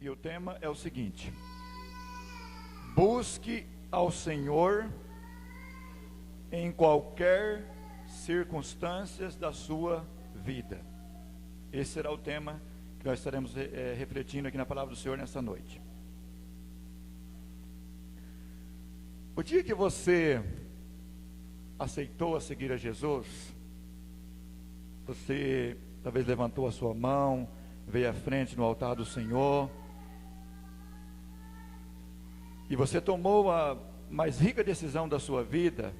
e o tema é o seguinte: busque ao Senhor em qualquer circunstâncias da sua vida. Esse será o tema que nós estaremos refletindo aqui na palavra do Senhor nessa noite. O dia que você aceitou a seguir a Jesus, você talvez levantou a sua mão, veio à frente no altar do Senhor, e você tomou a mais rica decisão da sua vida.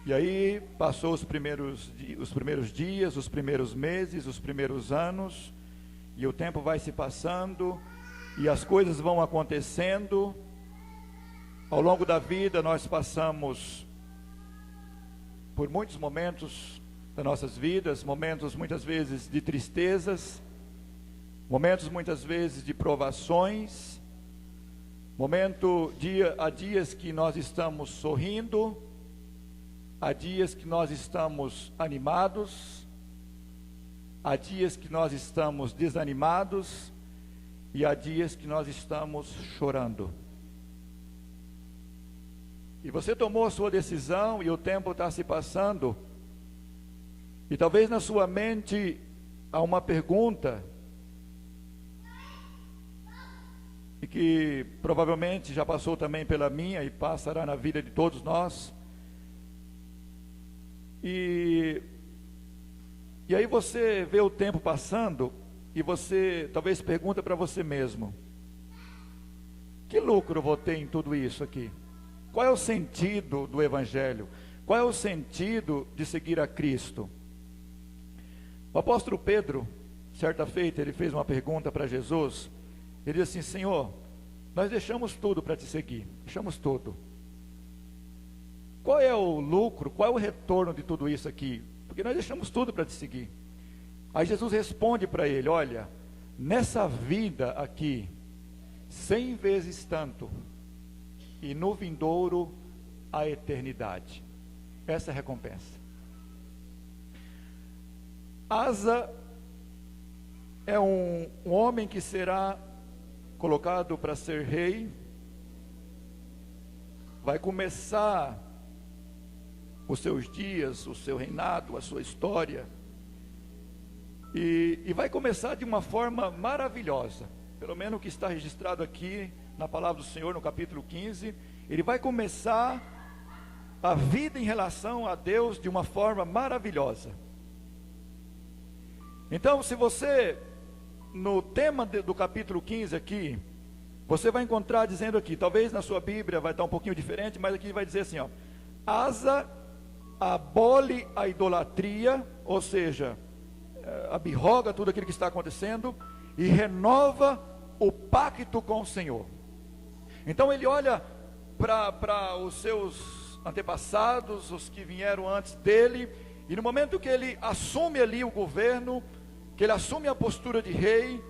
E aí passou os primeiros dias, os primeiros meses, os primeiros anos, e o tempo vai se passando, e as coisas vão acontecendo. Ao longo da vida nós passamos por muitos momentos das nossas vidas, momentos muitas vezes de tristezas, momentos muitas vezes de provações, há dias que nós estamos sorrindo, há dias que nós estamos animados, há dias que nós estamos desanimados, e há dias que nós estamos chorando. E você tomou a sua decisão e o tempo está se passando, e talvez na sua mente há uma pergunta, e que provavelmente já passou também pela minha e passará na vida de todos nós. E aí você vê o tempo passando e você talvez pergunta para você mesmo: que lucro eu vou ter em tudo isso aqui? Qual é o sentido do Evangelho? Qual é o sentido de seguir a Cristo? O apóstolo Pedro, certa feita, ele fez uma pergunta para Jesus. Ele disse assim: Senhor, nós deixamos tudo para te seguir, deixamos tudo. Qual é o lucro, qual é o retorno de tudo isso aqui? Porque nós deixamos tudo para te seguir. Aí Jesus responde para ele: olha, nessa vida aqui, 100 vezes tanto, e no vindouro a eternidade. Essa é a recompensa. Asa é um homem que será colocado para ser rei, vai começar os seus dias, o seu reinado, a sua história, e vai começar de uma forma maravilhosa, pelo menos o que está registrado aqui na palavra do Senhor no capítulo 15, ele vai começar a vida em relação a Deus de uma forma maravilhosa. Então, se você, no tema do capítulo 15 aqui, você vai encontrar dizendo aqui, talvez na sua Bíblia vai estar um pouquinho diferente, mas aqui vai dizer assim, ó: Asa abole a idolatria, ou seja, abroga tudo aquilo que está acontecendo e renova o pacto com o Senhor. Então ele olha para os seus antepassados, os que vieram antes dele, e no momento que ele assume ali o governo, que ele assume a postura de rei,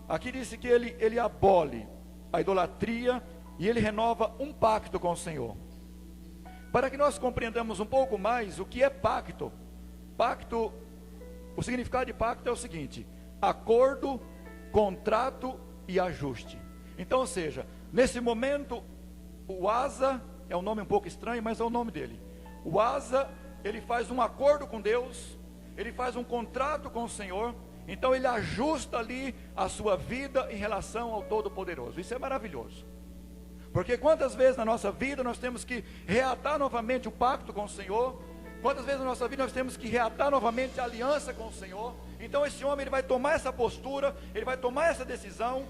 aqui diz que ele abole a idolatria e ele renova um pacto com o Senhor. Para que nós compreendamos um pouco mais o que é pacto. Pacto, o significado de pacto é o seguinte: acordo, contrato e ajuste. Então, ou seja, nesse momento, o Asa, é um nome um pouco estranho, mas é o nome dele. O Asa, ele faz um acordo com Deus, ele faz um contrato com o Senhor, então ele ajusta ali a sua vida em relação ao Todo-Poderoso. Isso é maravilhoso. Porque quantas vezes na nossa vida nós temos que reatar novamente o pacto com o Senhor, quantas vezes na nossa vida nós temos que reatar novamente a aliança com o Senhor. Então esse homem, ele vai tomar essa postura, ele vai tomar essa decisão.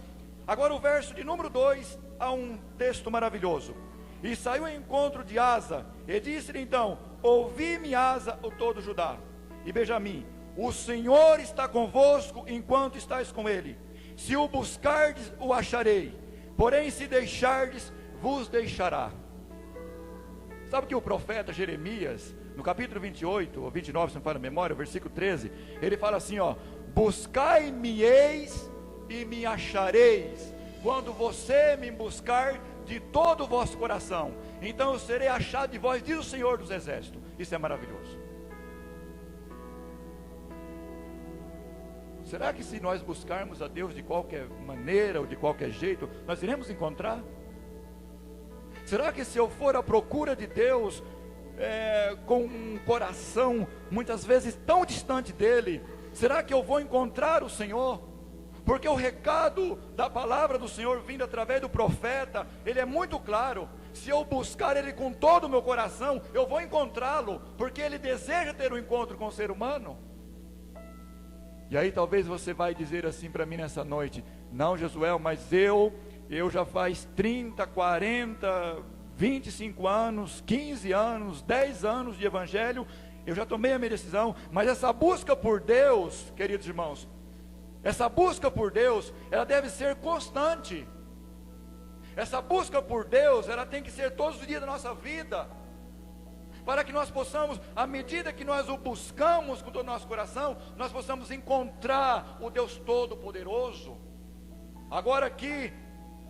Agora o verso de número 2, há um texto maravilhoso: e saiu ao encontro de Asa, e disse-lhe então: ouvi-me, Asa, o todo Judá e Benjamim, o Senhor está convosco enquanto estáis com ele. Se o buscardes, o acharei, porém se deixardes, vos deixará. Sabe que o profeta Jeremias, no capítulo 28 ou 29, se não me falha a memória, o versículo 13, ele fala assim, ó: buscai-me-eis e me achareis, quando você me buscar de todo o vosso coração, então eu serei achado de vós, diz o Senhor dos Exércitos. Isso é maravilhoso. Será que se nós buscarmos a Deus de qualquer maneira ou de qualquer jeito, nós iremos encontrar? Será que se eu for à procura de Deus, com um coração muitas vezes tão distante dele, será que eu vou encontrar o Senhor? Porque o recado da palavra do Senhor vindo através do profeta, ele é muito claro. Se eu buscar ele com todo o meu coração, eu vou encontrá-lo, porque ele deseja ter um encontro com o ser humano. E aí talvez você vai dizer assim para mim nessa noite: não, Jesuel, mas eu já faz 30, 40, 25 anos, 15 anos, 10 anos de evangelho, eu já tomei a minha decisão. Mas essa busca por Deus, queridos irmãos, essa busca por Deus, ela deve ser constante. Essa busca por Deus, ela tem que ser todos os dias da nossa vida, para que nós possamos, à medida que nós o buscamos com todo o nosso coração, nós possamos encontrar o Deus Todo-Poderoso. Agora aqui,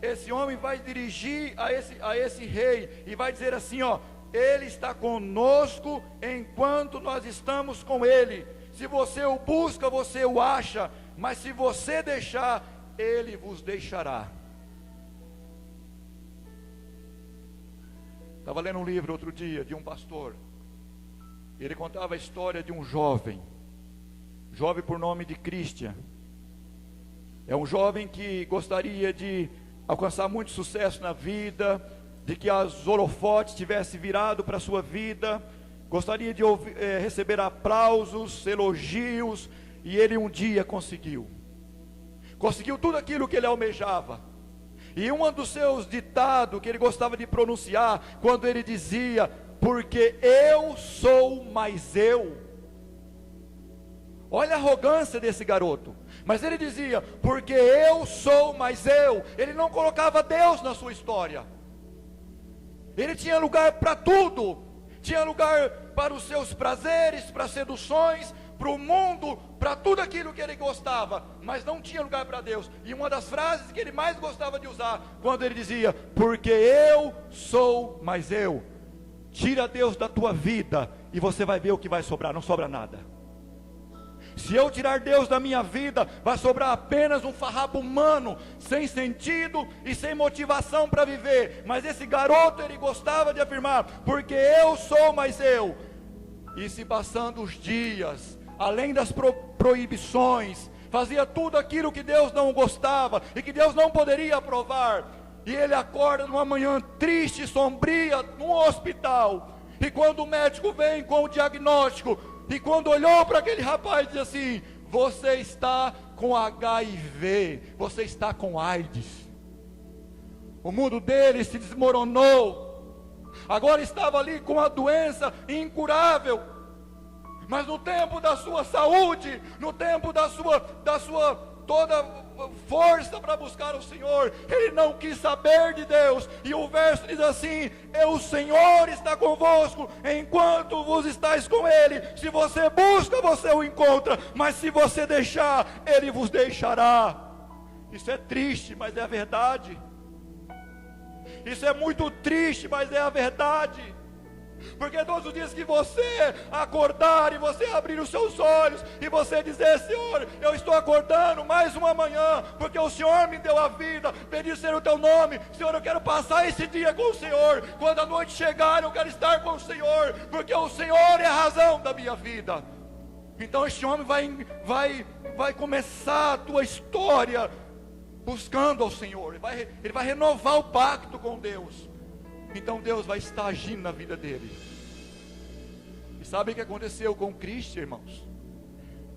esse homem vai dirigir a esse rei, e vai dizer assim, ó: ele está conosco enquanto nós estamos com ele. Se você o busca, você o acha, mas se você deixar, ele vos deixará. Estava lendo um livro outro dia de um pastor. Ele contava a história de um jovem por nome de Christian. É um jovem que gostaria de alcançar muito sucesso na vida, de que as holofotes tivessem virado para a sua vida, gostaria de receber aplausos, elogios, e ele um dia conseguiu tudo aquilo que ele almejava. E um dos seus ditados que ele gostava de pronunciar, quando ele dizia: porque eu sou mais eu. Olha a arrogância desse garoto. Mas ele dizia: porque eu sou mais eu. Ele não colocava Deus na sua história. Ele tinha lugar para tudo. Tinha lugar para os seus prazeres, para as seduções, para o mundo, para tudo aquilo que ele gostava, mas não tinha lugar para Deus. E uma das frases que ele mais gostava de usar, quando ele dizia: porque eu sou mais eu. Tira Deus da tua vida e você vai ver o que vai sobrar. Não sobra nada. Se eu tirar Deus da minha vida, vai sobrar apenas um farrapo humano, sem sentido e sem motivação para viver. Mas esse garoto, ele gostava de afirmar: porque eu sou mais eu. E se passando os dias, além das proibições, fazia tudo aquilo que Deus não gostava e que Deus não poderia aprovar. E ele acorda numa manhã triste e sombria num hospital. E quando o médico vem com o diagnóstico, e quando olhou para aquele rapaz, diz assim: você está com HIV, você está com AIDS. O mundo dele se desmoronou. Agora estava ali com a doença incurável. Mas no tempo da sua saúde, no tempo da sua toda força para buscar o Senhor, ele não quis saber de Deus. E o verso diz assim: o Senhor está convosco enquanto vos estáis com ele. Se você busca, você o encontra, mas se você deixar, ele vos deixará. Isso é triste, mas é a verdade. Isso é muito triste, mas é a verdade. Porque todos os dias que você acordar e você abrir os seus olhos e você dizer: Senhor, eu estou acordando mais uma manhã, porque o Senhor me deu a vida, bendito seja o teu nome. Senhor, eu quero passar esse dia com o Senhor. Quando a noite chegar, eu quero estar com o Senhor, porque o Senhor é a razão da minha vida. Então este homem vai começar a tua história buscando ao Senhor. Ele vai renovar o pacto com Deus. Então Deus vai estar agindo na vida dele. E sabe o que aconteceu com Cristo, irmãos?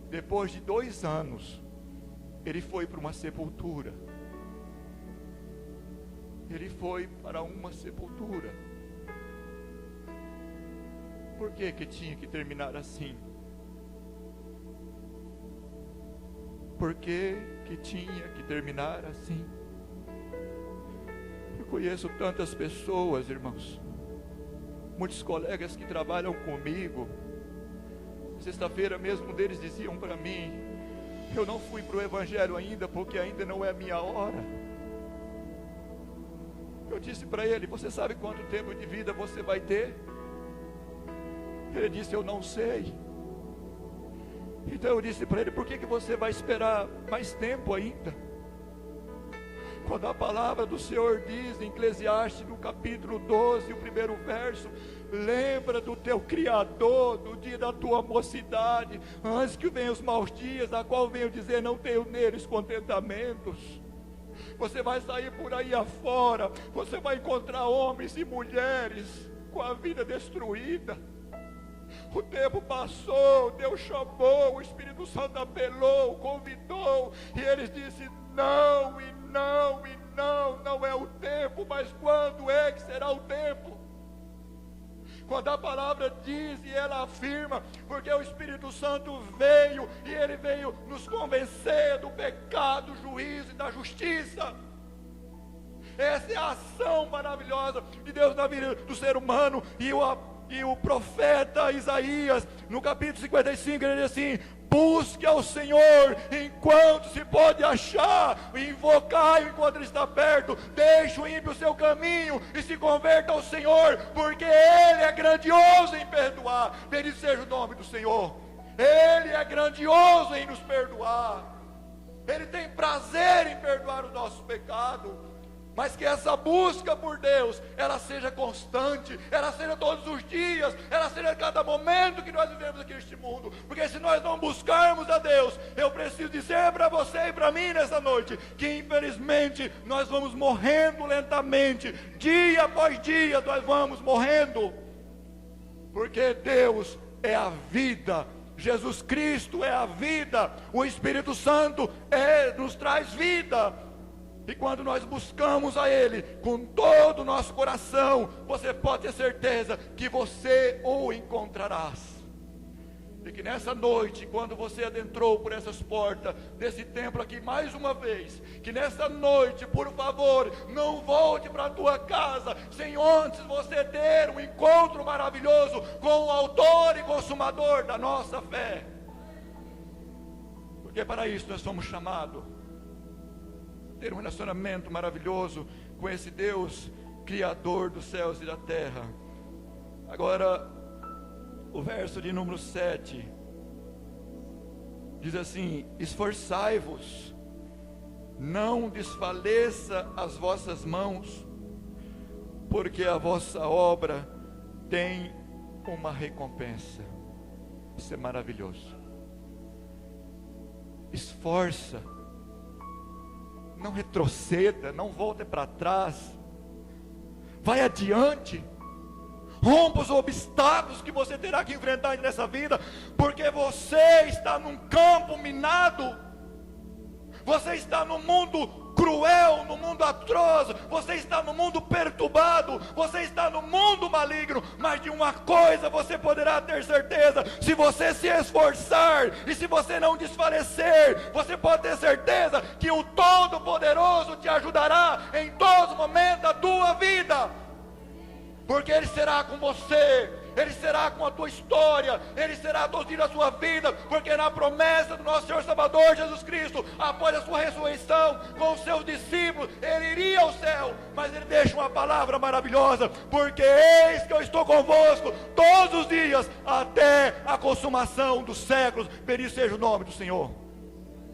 Depois de 2 anos, ele foi para uma sepultura. Ele foi para uma sepultura. Por que tinha que terminar assim? Por que tinha que terminar assim? Eu conheço tantas pessoas, irmãos, muitos colegas que trabalham comigo. Sexta-feira mesmo, um deles diziam para mim: eu não fui para o Evangelho ainda, porque ainda não é a minha hora. Eu disse para ele: você sabe quanto tempo de vida você vai ter? Ele disse: eu não sei. Então eu disse para ele: por que você vai esperar mais tempo ainda? Quando a palavra do Senhor diz em Eclesiastes, no capítulo 12, o primeiro verso: lembra do teu Criador, do dia da tua mocidade, antes que venham os maus dias, a qual venho dizer, não tenho neles contentamentos. Você vai sair por aí afora, você vai encontrar homens e mulheres com a vida destruída. O tempo passou, Deus chamou, o Espírito Santo apelou, convidou, e eles disseram: não, e não, e não, não é o tempo. Mas quando é que será o tempo? Quando a palavra diz e ela afirma, porque o Espírito Santo veio, e ele veio nos convencer do pecado, do juízo e da justiça. Essa é a ação maravilhosa de Deus na vida do ser humano. E o profeta Isaías, no capítulo 55, ele diz assim: busque ao Senhor enquanto se pode achar, invocai enquanto Ele está perto, deixe o ímpio o seu caminho e se converta ao Senhor, porque Ele é grandioso em perdoar. Bendito seja o nome do Senhor. Ele é grandioso em nos perdoar. Ele tem prazer em perdoar o nosso pecado. Mas que essa busca por Deus, ela seja constante, ela seja todos os dias, ela seja a cada momento que nós vivemos aqui neste mundo. Porque se nós não buscarmos a Deus, eu preciso dizer para você e para mim nessa noite, que infelizmente nós vamos morrendo lentamente, dia após dia nós vamos morrendo. Porque Deus é a vida, Jesus Cristo é a vida, o Espírito Santo nos traz vida. E quando nós buscamos a Ele com todo o nosso coração, você pode ter certeza que você o encontrarás. E que nessa noite, quando você adentrou por essas portas desse templo aqui mais uma vez, que nessa noite, por favor, não volte para a tua casa sem antes você ter um encontro maravilhoso com o autor e consumador da nossa fé. Porque para isso nós somos chamados. Ter um relacionamento maravilhoso com esse Deus Criador dos céus e da terra. Agora, o verso de número 7 diz assim: esforçai-vos, não desfaleça as vossas mãos, porque a vossa obra tem uma recompensa. Isso é maravilhoso. Esforça, não retroceda, não volte para trás, vai adiante, rompa os obstáculos que você terá que enfrentar nessa vida, porque você está num campo minado, você está num mundo cruel, no mundo atroz, você está no mundo perturbado, você está no mundo maligno. Mas de uma coisa você poderá ter certeza: se você se esforçar e se você não desfalecer, você pode ter certeza que o Todo-Poderoso te ajudará em todos os momentos da tua vida, porque Ele será com você, Ele será com a tua história, Ele será todos os dias da sua vida, porque na promessa do nosso Senhor Salvador Jesus Cristo, após a sua ressurreição com os seus discípulos, Ele iria ao céu, mas Ele deixa uma palavra maravilhosa: porque eis que eu estou convosco todos os dias, até a consumação dos séculos. Bendito seja o nome do Senhor.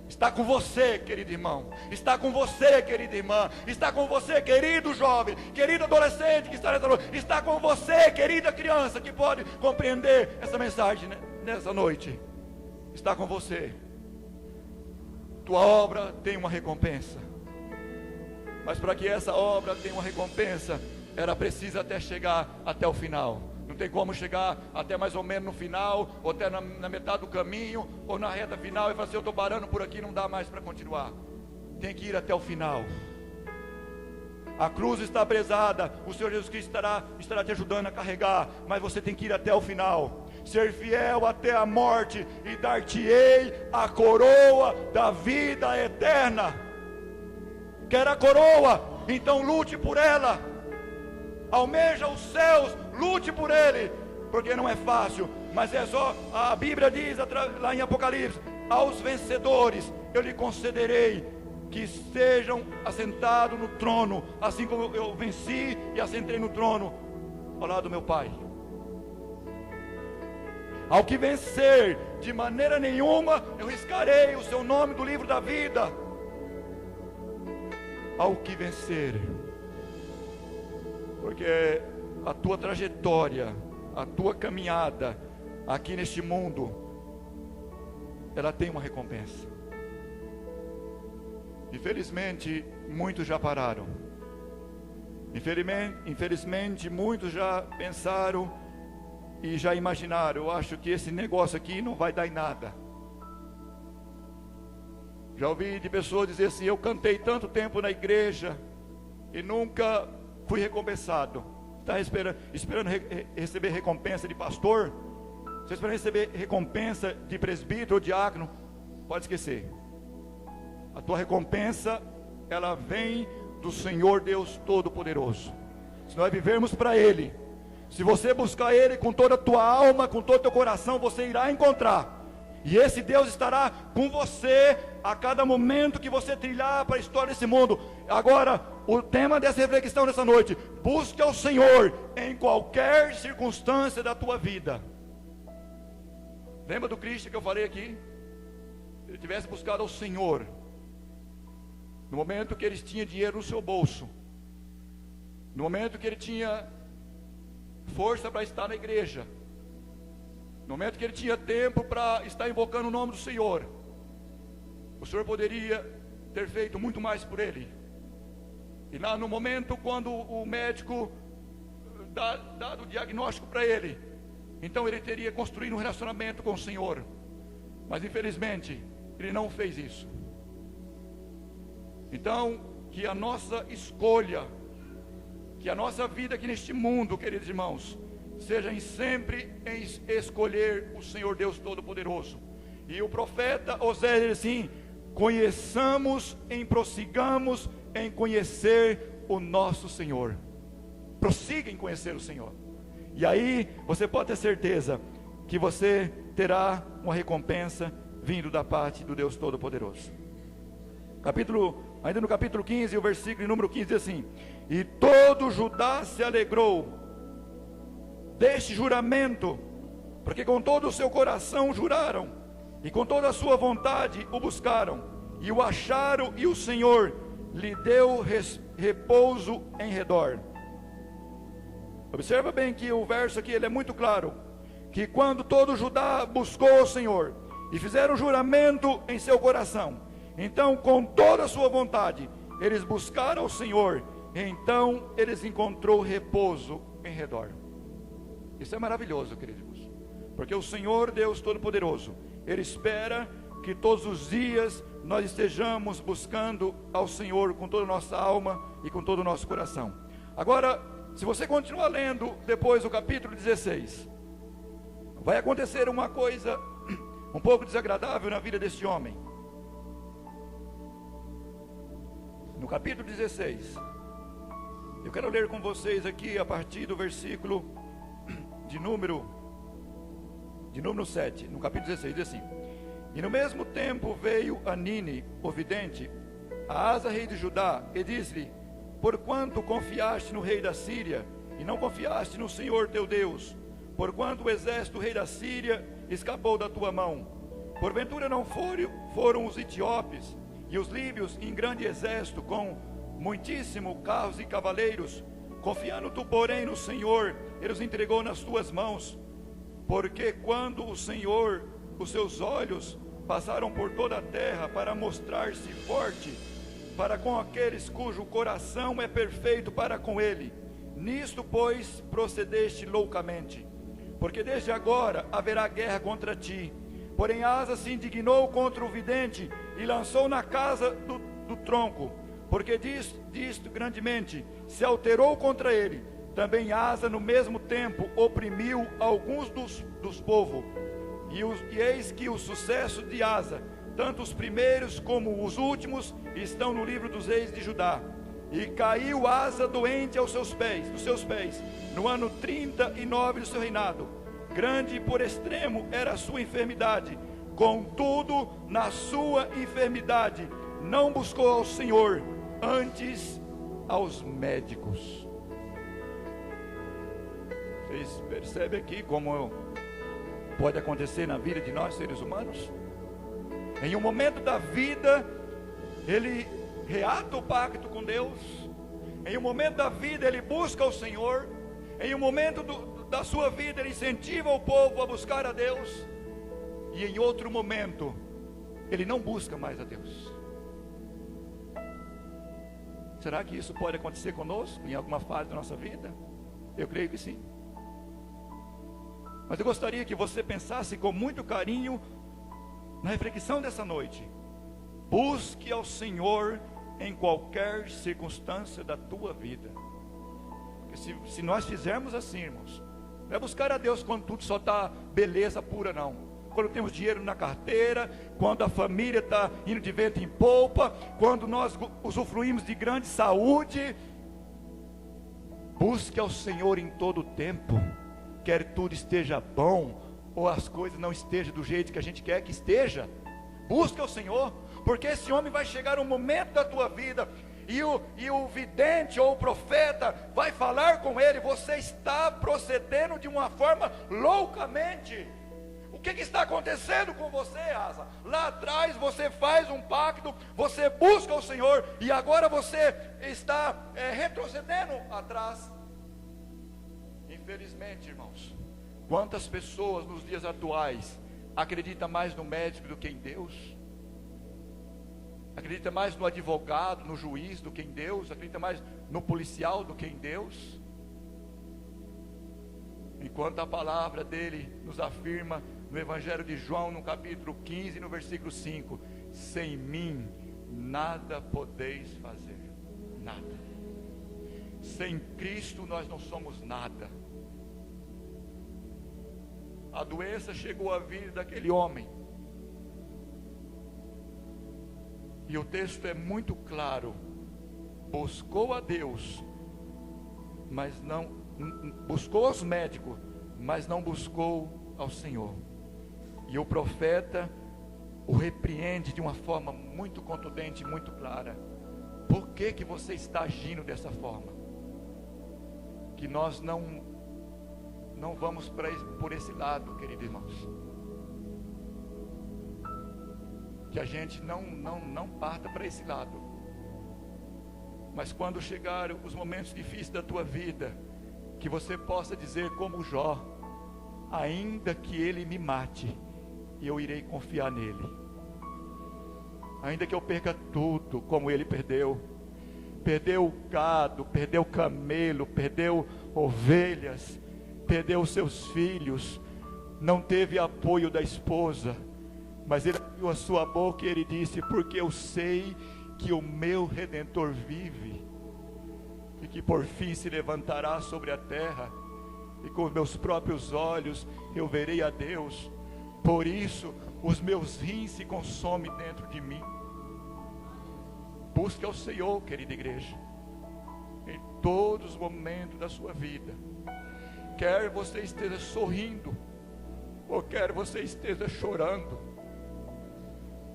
Está com você, querido irmão, está com você, querida irmã, está com você, querido jovem, querido adolescente que está nessa noite, está com você, querida criança que pode compreender essa mensagem nessa noite. Está com você. Tua obra tem uma recompensa, mas para que essa obra tenha uma recompensa, era preciso até chegar até o final. Não tem como chegar até mais ou menos no final, ou até na metade do caminho, ou na reta final, e falar assim: eu estou parando por aqui, não dá mais para continuar. Tem que ir até o final. A cruz está pesada, o Senhor Jesus Cristo estará te ajudando a carregar, mas você tem que ir até o final. Ser fiel até a morte, e dar-te-ei a coroa da vida eterna. Quer a coroa? Então lute por ela. Almeja os céus, lute por ele, porque não é fácil, mas é só, a Bíblia diz lá em Apocalipse: aos vencedores eu lhe concederei que estejam assentados no trono, assim como eu venci e assentei no trono ao lado do meu Pai. Ao que vencer, de maneira nenhuma eu riscarei o seu nome do livro da vida. Ao que vencer, porque a tua trajetória, a tua caminhada aqui neste mundo, ela tem uma recompensa. Infelizmente, muitos já pararam. Infelizmente, muitos já pensaram e já imaginaram: eu acho que esse negócio aqui não vai dar em nada. Já ouvi de pessoas dizer assim: eu cantei tanto tempo na igreja e nunca fui recompensado. Está esperando receber recompensa de pastor? Está esperando receber recompensa de presbítero ou diácono? Pode esquecer. A tua recompensa, ela vem do Senhor Deus Todo-Poderoso. Se nós vivermos para Ele, se você buscar Ele com toda a tua alma, com todo o teu coração, você irá encontrar. E esse Deus estará com você a cada momento que você trilhar para a história desse mundo. Agora, o tema dessa reflexão nessa noite: busque ao Senhor em qualquer circunstância da tua vida. Lembra do Cristo que eu falei aqui? Ele tivesse buscado ao Senhor no momento que ele tinha dinheiro no seu bolso, no momento que ele tinha força para estar na igreja, no momento que ele tinha tempo para estar invocando o nome do Senhor, o Senhor poderia ter feito muito mais por ele. E lá no momento quando o médico dado o diagnóstico para ele, então ele teria construído um relacionamento com o Senhor. Mas infelizmente ele não fez isso. Então, que a nossa escolha, que a nossa vida aqui neste mundo, queridos irmãos, seja sempre em escolher o Senhor Deus Todo-Poderoso. E o profeta Oséias diz assim: conheçamos, prossigamos em conhecer o nosso Senhor. Prossiga em conhecer o Senhor. E aí você pode ter certeza que você terá uma recompensa vindo da parte do Deus Todo-Poderoso. Ainda no capítulo 15, o versículo número 15 diz assim: e todo Judá se alegrou deste juramento, porque com todo o seu coração juraram, e com toda a sua vontade o buscaram, e o acharam, e o Senhor lhe deu repouso em redor. Observa bem que o verso aqui ele é muito claro, que quando todo Judá buscou o Senhor, e fizeram juramento em seu coração, então com toda a sua vontade, eles buscaram o Senhor, então eles encontrou repouso em redor. Isso é maravilhoso, queridos, porque o Senhor Deus Todo-Poderoso, Ele espera que todos os dias nós estejamos buscando ao Senhor com toda a nossa alma e com todo o nosso coração. Agora, se você continuar lendo depois do capítulo 16, vai acontecer uma coisa um pouco desagradável na vida deste homem. No capítulo 16, eu quero ler com vocês aqui a partir do versículo de número 7, no capítulo 16, diz assim: e no mesmo tempo veio Anine, o vidente, a Asa, rei de Judá, e disse-lhe: porquanto confiaste no rei da Síria, e não confiaste no Senhor teu Deus, porquanto o exército do rei da Síria escapou da tua mão, porventura não foram os etíopes e os líbios em grande exército, com muitíssimo carros e cavaleiros? Confiando tu, porém, no Senhor, Ele os entregou nas tuas mãos. Porque quando o Senhor, os seus olhos passaram por toda a terra para mostrar-se forte para com aqueles cujo coração é perfeito para com Ele, nisto, pois, procedeste loucamente. Porque desde agora haverá guerra contra ti. Porém Asa se indignou contra o vidente e lançou na casa do tronco, porque disto grandemente se alterou contra ele. Também Asa no mesmo tempo oprimiu alguns dos povos. E eis que o sucesso de Asa, tanto os primeiros como os últimos, estão no livro dos reis de Judá. E caiu Asa doente dos seus pés, no ano 39 do seu reinado. Grande por extremo era a sua enfermidade. Contudo, na sua enfermidade, não buscou ao Senhor, antes aos médicos. Vocês percebem aqui como pode acontecer na vida de nós seres humanos? Em um momento da vida, ele reata o pacto com Deus. Em um momento da vida, ele busca o Senhor. Em um momento da sua vida, ele incentiva o povo a buscar a Deus. E em outro momento, ele não busca mais a Deus. Será que isso pode acontecer conosco em alguma fase da nossa vida? Eu creio que sim. Mas eu gostaria que você pensasse com muito carinho na reflexão dessa noite. Busque ao Senhor em qualquer circunstância da tua vida. Porque se nós fizermos assim, irmãos, não é buscar a Deus quando tudo só está beleza pura, não. Quando temos dinheiro na carteira, quando a família está indo de vento em polpa, quando nós usufruímos de grande saúde. Busque ao Senhor em todo o tempo, quer tudo esteja bom, ou as coisas não estejam do jeito que a gente quer que esteja. Busque ao Senhor, porque esse homem vai chegar um momento da tua vida, e o vidente ou o profeta vai falar com ele: você está procedendo de uma forma loucamente. O que está acontecendo com você, Asa? Lá atrás você faz um pacto, você busca o Senhor, e agora você está retrocedendo atrás. Infelizmente, irmãos, quantas pessoas nos dias atuais acreditam mais no médico do que em Deus? Acredita mais no advogado, no juiz do que em Deus? Acredita mais no policial do que em Deus? Enquanto a palavra dele nos afirma no Evangelho de João, no capítulo 15, no versículo 5: sem mim nada podeis fazer, nada. Sem Cristo nós não somos nada. A doença chegou à vida daquele homem, e o texto é muito claro: buscou a Deus, mas não buscou aos médicos, mas não buscou ao Senhor. E o profeta o repreende de uma forma muito contundente, muito clara. Por que você está agindo dessa forma? Que nós não vamos por esse lado, queridos irmãos. Que a gente não parta para esse lado. Mas quando chegar os momentos difíceis da tua vida, que você possa dizer como Jó: ainda que ele me mate, eu irei confiar nele. Ainda que eu perca tudo, como ele perdeu o gado, perdeu o camelo, perdeu ovelhas, perdeu os seus filhos, não teve apoio da esposa, mas ele abriu a sua boca e ele disse: porque eu sei que o meu Redentor vive, e que por fim se levantará sobre a terra, e com os meus próprios olhos eu verei a Deus. Por isso os meus rins se consomem dentro de mim. Busque ao Senhor, querida igreja, em todos os momentos da sua vida. Quer você esteja sorrindo, ou quer você esteja chorando.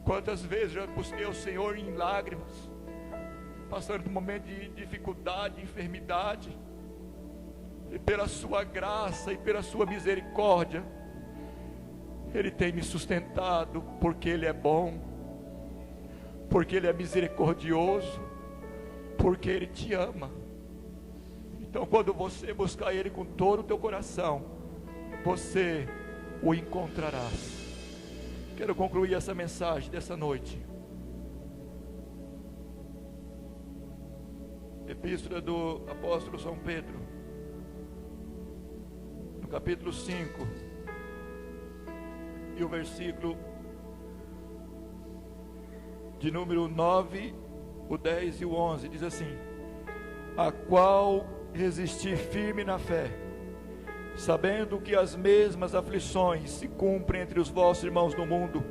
Quantas vezes já busquei ao Senhor em lágrimas, passando por um momento de dificuldade, de enfermidade, e pela sua graça e pela sua misericórdia, Ele tem me sustentado, porque Ele é bom, porque Ele é misericordioso, porque Ele te ama. Então, quando você buscar Ele com todo o teu coração, você o encontrarás. Quero concluir essa mensagem dessa noite. Epístola do apóstolo São Pedro, no capítulo 5, e o versículo de número 9, o 10 e o 11, diz assim: a qual resisti firme na fé, sabendo que as mesmas aflições se cumprem entre os vossos irmãos no mundo,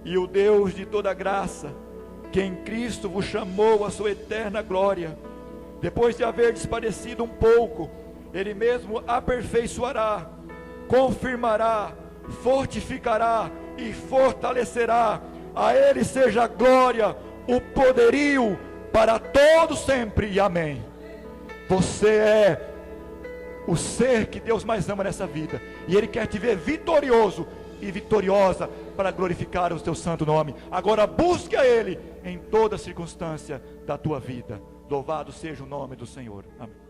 e o Deus de toda graça, que em Cristo vos chamou à sua eterna glória, depois de haver despadecido um pouco, Ele mesmo aperfeiçoará, confirmará, fortificará e fortalecerá. A Ele seja a glória, o poderio para todos sempre. Amém. Você é o ser que Deus mais ama nessa vida. E Ele quer te ver vitorioso e vitoriosa para glorificar o teu santo nome. Agora busque a Ele em toda circunstância da tua vida. Louvado seja o nome do Senhor. Amém.